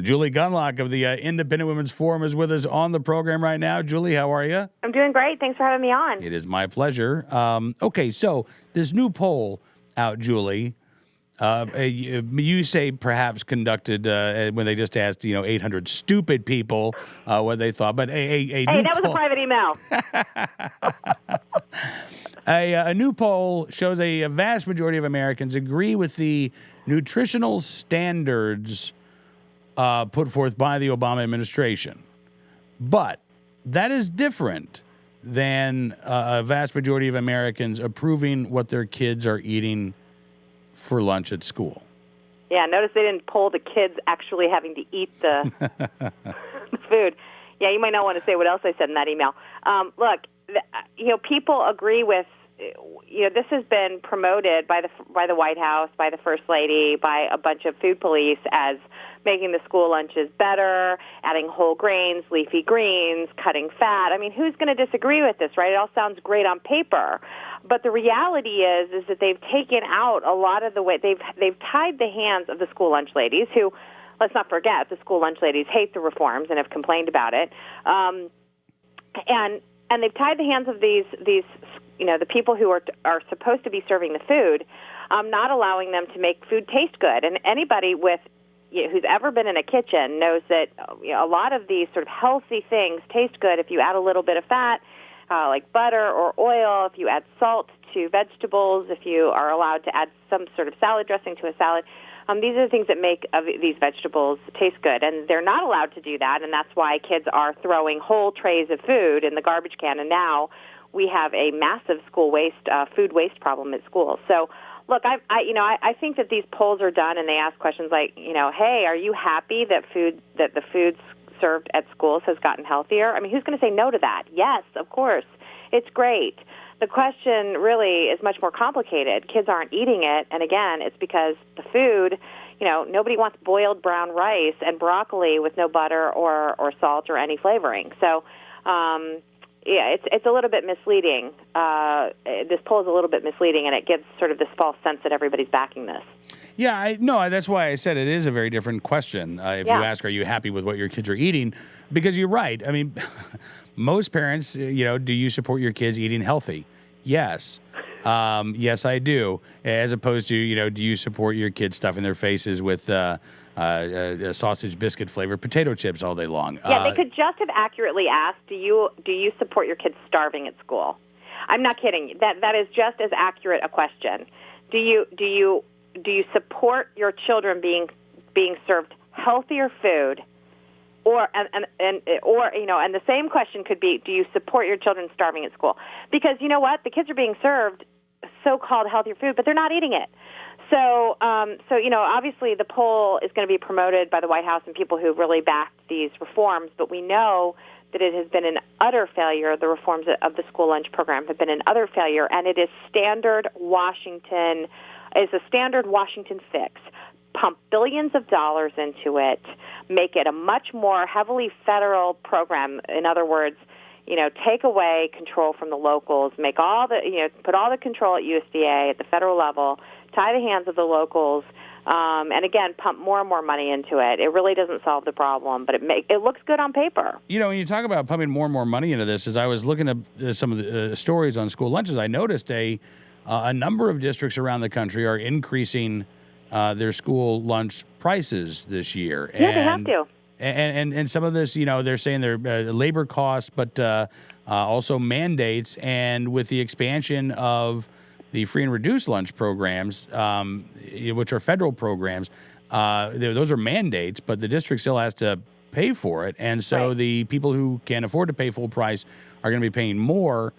Julie Gunlock of the Independent Women's Forum is with us on the program right now. Julie, how are you? I'm doing great. Thanks for having me on. It is my pleasure. Okay, so this new poll out, Julie, you say perhaps conducted when they just asked 800 stupid people what they thought, but Hey, that was a private email. A new poll shows a vast majority of Americans agree with the nutritional standards put forth by the Obama administration. But that is different than a vast majority of Americans approving what their kids are eating for lunch at school. Yeah, notice they didn't poll the kids actually having to eat the food. Yeah, you might not want to say what else I said in that email. Look, people agree with, this has been promoted by the White House, by the First Lady, by a bunch of food police as making the school lunches better, adding whole grains, leafy greens, cutting fat. I mean, who's going to disagree with this, right? It all sounds great on paper. But the reality is that they've taken out a lot of the way, they've tied the hands of the school lunch ladies who, let's not forget, the school lunch ladies hate the reforms and have complained about it. And they've tied the hands of these the people who are supposed to be serving the food, not allowing them to make food taste good. And anybody who's ever been in a kitchen knows that a lot of these sort of healthy things taste good if you add a little bit of fat, like butter or oil, if you add salt to vegetables, if you are allowed to add some sort of salad dressing to a salad. These are the things that make these vegetables taste good, and they're not allowed to do that, and that's why kids are throwing whole trays of food in the garbage can, and now we have a massive food waste problem at schools. So, look, I think that these polls are done, and they ask questions like, hey, are you happy that the food served at schools has gotten healthier? I mean, who's going to say no to that? Yes, of course, it's great. The question really is much more complicated. Kids aren't eating it, and again, it's because the food, nobody wants boiled brown rice and broccoli with no butter or salt or any flavoring. So, it's a little bit misleading. This poll is a little bit misleading, and it gives sort of this false sense that everybody's backing this. Yeah, that's why I said it is a very different question. If you ask, are you happy with what your kids are eating? Because you're right. I mean, most parents, do you support your kids eating healthy? Yes. Yes, I do. As opposed to, do you support your kids stuffing their faces with sausage biscuit flavored potato chips all day long? Yeah, they could just have accurately asked, do you support your kids starving at school? I'm not kidding. That is just as accurate a question. Do you support your children being served healthier food? Or the same question could be, do you support your children starving at school? Because you know what? The kids are being served so-called healthier food, but they're not eating it. So obviously the poll is going to be promoted by the White House and people who really backed these reforms, but we know that it has been an utter failure. The reforms of the school lunch program have been an utter failure, and it is a standard Washington fix. Pump billions of dollars into it, make it a much more heavily federal program. In other words, take away control from the locals, put all the control at USDA at the federal level, tie the hands of the locals, and again, pump more and more money into it. It really doesn't solve the problem, but it looks good on paper. When you talk about pumping more and more money into this, as I was looking at some of the stories on school lunches, I noticed a number of districts around the country are increasing their school lunch prices this year. Yeah, they have to. And some of this, they're saying they're labor costs, but also mandates. And with the expansion of the free and reduced lunch programs, which are federal programs, those are mandates, but the district still has to pay for it. And so the people who can't afford to pay full price are going to be paying more.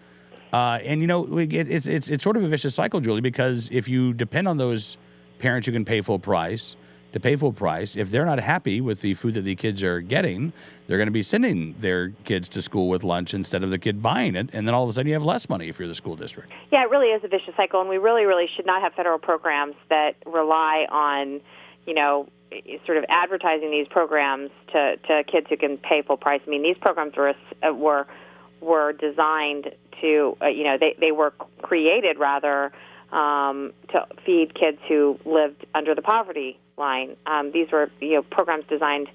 It's sort of a vicious cycle, Julie, because if you depend on those parents who can pay full price, if they're not happy with the food that the kids are getting, they're going to be sending their kids to school with lunch instead of the kid buying it, and then all of a sudden you have less money if you're the school district. Yeah, it really is a vicious cycle, and we really, really should not have federal programs that rely on, sort of advertising these programs to kids who can pay full price. I mean, these programs were designed to, they were created rather to feed kids who lived under the poverty line. These were programs designed.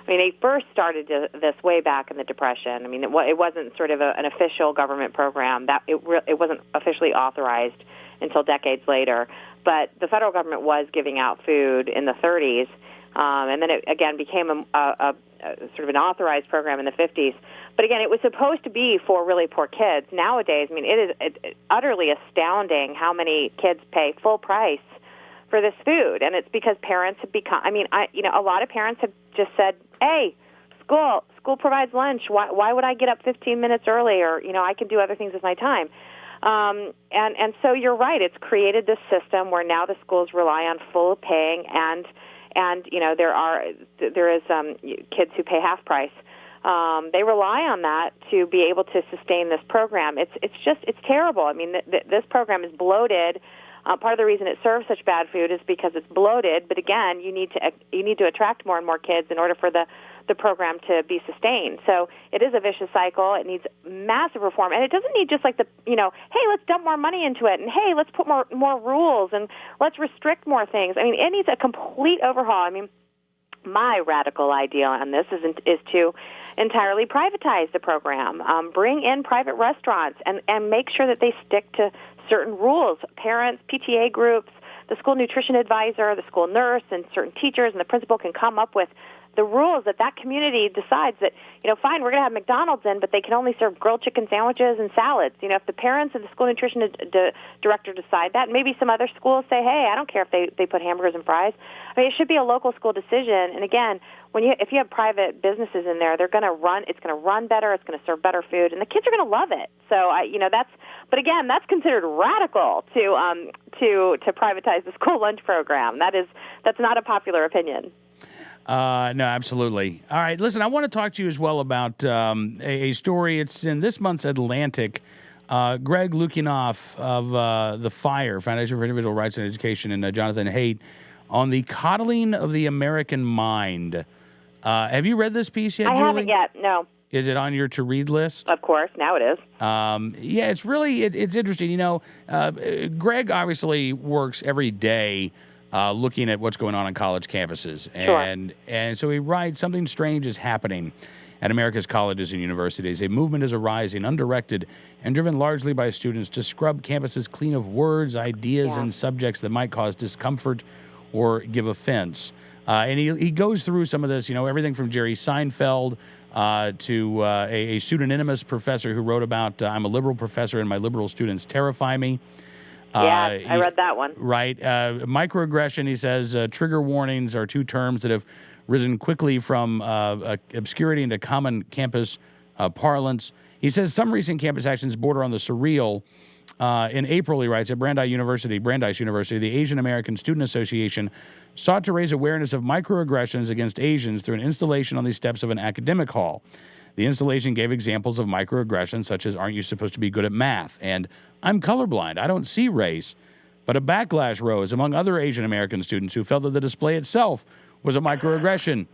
I mean, they first started this way back in the Depression. I mean, it wasn't sort of an official government program. That it wasn't officially authorized until decades later. But the federal government was giving out food in the 30s, and then it again became a sort of an authorized program in the 50s. But again, it was supposed to be for really poor kids. Nowadays, I mean, it is utterly astounding how many kids pay full price for this food, and it's because parents have become. I mean, a lot of parents have just said, "Hey, school provides lunch. Why would I get up 15 minutes early? Or I can do other things with my time." And so you're right. It's created this system where now the schools rely on full paying, and there is kids who pay half price. They rely on that to be able to sustain this program. It's terrible. I mean, this program is bloated. Part of the reason it serves such bad food is because it's bloated. But again, you need to attract more and more kids in order for the program to be sustained. So it is a vicious cycle. It needs massive reform, and it doesn't need just like hey, let's dump more money into it, and hey, let's put more rules, and let's restrict more things. I mean, it needs a complete overhaul. I mean, my radical idea on this is to entirely privatize the program, bring in private restaurants, and make sure that they stick to certain rules. Parents, PTA groups, the school nutrition advisor, the school nurse, and certain teachers and the principal can come up with the rules that community decides that, fine, we're going to have McDonald's in, but they can only serve grilled chicken sandwiches and salads. If the parents and the school nutrition director decide that, maybe some other schools say, hey, I don't care if they put hamburgers and fries. I mean, it should be a local school decision. And again, if you have private businesses in there, it's going to run better, it's going to serve better food, and the kids are going to love it. So but again, that's considered radical to privatize the school lunch program. That's not a popular opinion. No, absolutely. All right, listen, I want to talk to you as well about a story. It's in this month's Atlantic. Greg Lukinoff of the FIRE, Foundation for Individual Rights and Education, and Jonathan Haidt on the coddling of the American mind. Have you read this piece yet, Julie? I haven't yet, no. Is it on your to-read list? Of course, now it is. Yeah, it's really, it's interesting. Greg obviously works every day looking at what's going on college campuses. And so he writes, something strange is happening at America's colleges and universities. A movement is arising, undirected and driven largely by students to scrub campuses clean of words, ideas, and subjects that might cause discomfort or give offense. And he goes through some of this, everything from Jerry Seinfeld to a pseudonymous professor who wrote about, I'm a liberal professor and my liberal students terrify me. Yeah, I read that one. Right. Microaggression, he says, trigger warnings are two terms that have risen quickly from obscurity into common campus parlance. He says some recent campus actions border on the surreal. In April, he writes, at Brandeis University, the Asian American Student Association sought to raise awareness of microaggressions against Asians through an installation on the steps of an academic hall. The installation gave examples of microaggressions such as, aren't you supposed to be good at math? And I'm colorblind, I don't see race. But a backlash rose among other Asian American students who felt that the display itself was a microaggression.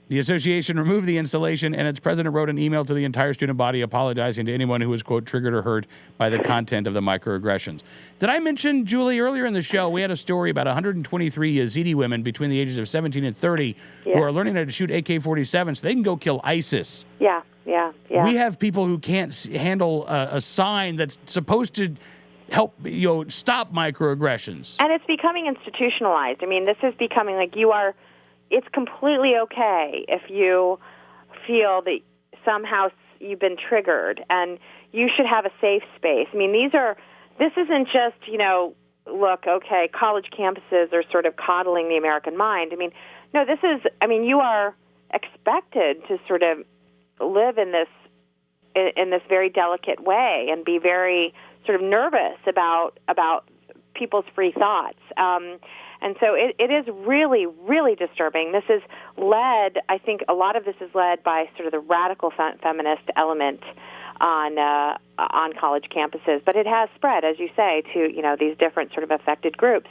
The association removed the installation, and its president wrote an email to the entire student body apologizing to anyone who was, quote, triggered or hurt by the content of the microaggressions. Did I mention, Julie, earlier in the show, we had a story about 123 Yazidi women between the ages of 17 and 30 who are learning how to shoot AK-47 so they can go kill ISIS. Yeah. We have people who can't handle a sign that's supposed to help stop microaggressions. And it's becoming institutionalized. I mean, this is becoming like it's completely okay if you feel that somehow you've been triggered, and you should have a safe space. I mean, this isn't just, look, okay, college campuses are sort of coddling the American mind. I mean, no, you are expected to sort of live in this very delicate way and be very sort of nervous about people's free thoughts. And so it is really, really disturbing. This is led, I think a lot of this is led by sort of the radical feminist element on college campuses. But it has spread, as you say, to, these different sort of affected groups.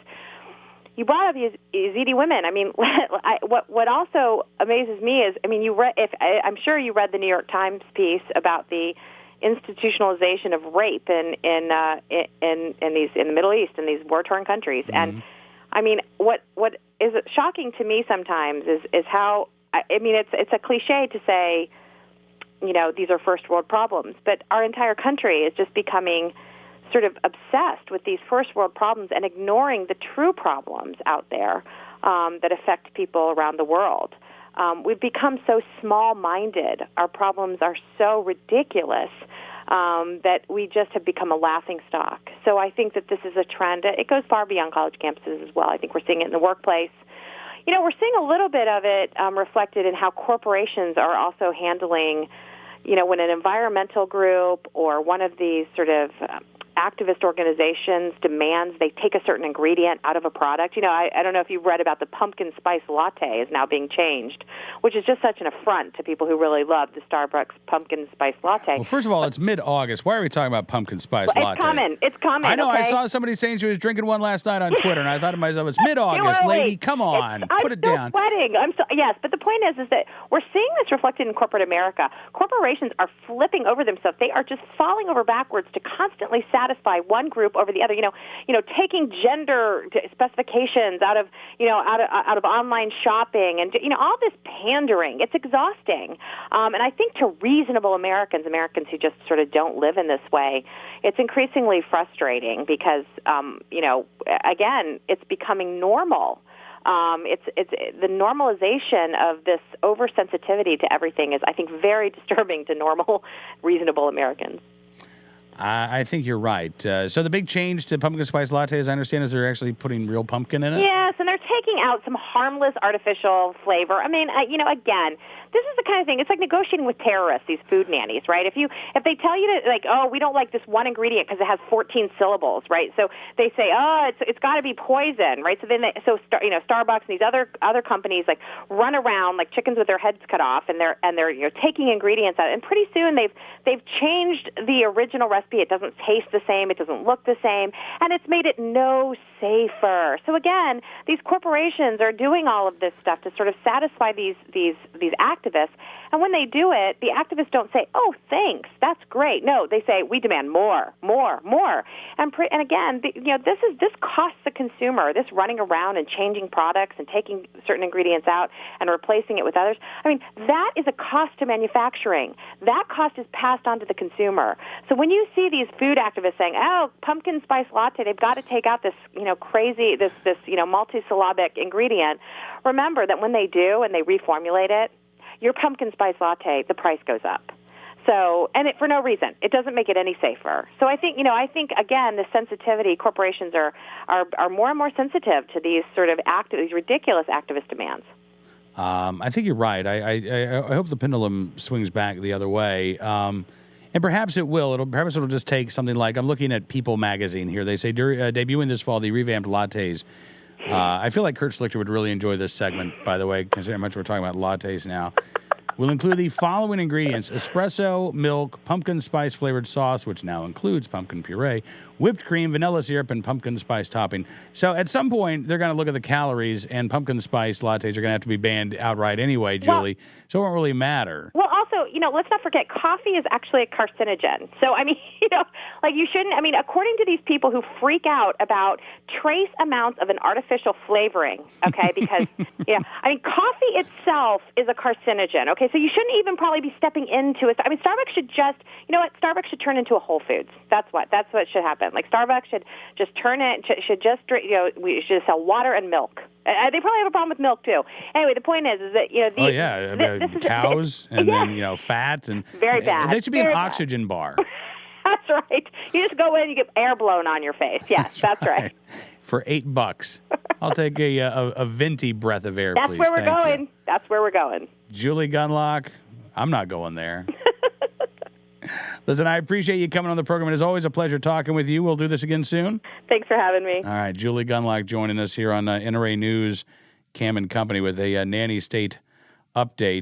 You brought up Yazidi women. I mean, what also amazes me is, I mean, I'm sure you read the New York Times piece about the institutionalization of rape in the Middle East, in these war-torn countries. Mm-hmm. And I mean, what is shocking to me sometimes is how, I mean, it's a cliche to say, these are first world problems, but our entire country is just becoming sort of obsessed with these first world problems and ignoring the true problems out there that affect people around the world. We've become so small-minded. Our problems are so ridiculous that we just have become a laughingstock. So I think that this is a trend. It goes far beyond college campuses as well. I think we're seeing it in the workplace. We're seeing a little bit of it reflected in how corporations are also handling, when an environmental group or one of these sort of activist organizations demands they take a certain ingredient out of a product. I don't know if you've read about the pumpkin spice latte is now being changed, which is just such an affront to people who really love the Starbucks pumpkin spice latte. Well, first of all, it's mid-August. Why are we talking about pumpkin spice latte? It's coming. I know. Okay? I saw somebody saying she was drinking one last night on Twitter, and I thought to myself, it's mid-August, lady. Come on, put it down. Sweating. Yes, but the point is that we're seeing this reflected in corporate America. Corporations are flipping over themselves. They are just falling over backwards to constantly satisfy one group over the other. Taking gender specifications out of online shopping and all this pandering. It's exhausting, and I think to reasonable Americans who just sort of don't live in this way, it's increasingly frustrating because again, it's becoming normal. It's the normalization of this oversensitivity to everything is, I think, very disturbing to normal, reasonable Americans. I think you're right. So the big change to pumpkin spice latte, as I understand, is they're actually putting real pumpkin in it? Yes, and they're taking out some harmless artificial flavor. I mean, again, this is the kind of thing, it's like negotiating with terrorists, these food nannies, right? If they tell you that, we don't like this one ingredient because it has 14 syllables, right? So they say, it's got to be poison, right? So Starbucks and these other companies run around like chickens with their heads cut off, and they're taking ingredients out, and pretty soon they've changed the original recipe. It doesn't taste the same, it doesn't look the same, and it's made it no safer. So again, these corporations are doing all of this stuff to sort of satisfy these activists, and when they do it, the activists don't say, "Oh, thanks, that's great." No, they say, "We demand more, more, more." And again, this costs the consumer. This running around and changing products and taking certain ingredients out and replacing it with others. I mean, that is a cost to manufacturing. That cost is passed on to the consumer. So when you see these food activists saying, "Oh, pumpkin spice latte, they've got to take out this, crazy, this multisyllabic ingredient," remember that when they do and they reformulate it, your pumpkin spice latte, the price goes up. So, and for no reason. It doesn't make it any safer. So I think again, the sensitivity, corporations are more and more sensitive to these sort of these ridiculous activist demands. I think you're right. I hope the pendulum swings back the other way. And perhaps it will. Perhaps it'll just take something like, I'm looking at People magazine here. They say, debuting this fall, the revamped lattes. I feel like Kurt Schlichter would really enjoy this segment, by the way, considering how much we're talking about lattes now. Will include the following ingredients: espresso, milk, pumpkin spice flavored sauce, which now includes pumpkin puree, whipped cream, vanilla syrup, and pumpkin spice topping. So at some point, they're going to look at the calories, and pumpkin spice lattes are going to have to be banned outright anyway, Julie. So it won't really matter. Well, also, let's not forget, coffee is actually a carcinogen. So, I mean, you shouldn't, according to these people who freak out about trace amounts of an artificial flavoring, okay, because, coffee itself is a carcinogen, okay, so you shouldn't even probably be stepping into it. Starbucks should just, Starbucks should turn into a Whole Foods. That's what should happen. Like, Starbucks should just turn it, should just, we should sell water and milk. They probably have a problem with milk, too. Anyway, the point is that, this is cows and then, fat. And very bad. They should be an oxygen bar. That's right. You just go in and you get air blown on your face. Yes, that's right. For $8. I'll take a venti breath of air, please. That's where we're going. That's where we're going. Julie Gunlock, I'm not going there. Listen, I appreciate you coming on the program. It is always a pleasure talking with you. We'll do this again soon. Thanks for having me. All right, Julie Gunlock joining us here on NRA News, Cam and Company with a nanny state update.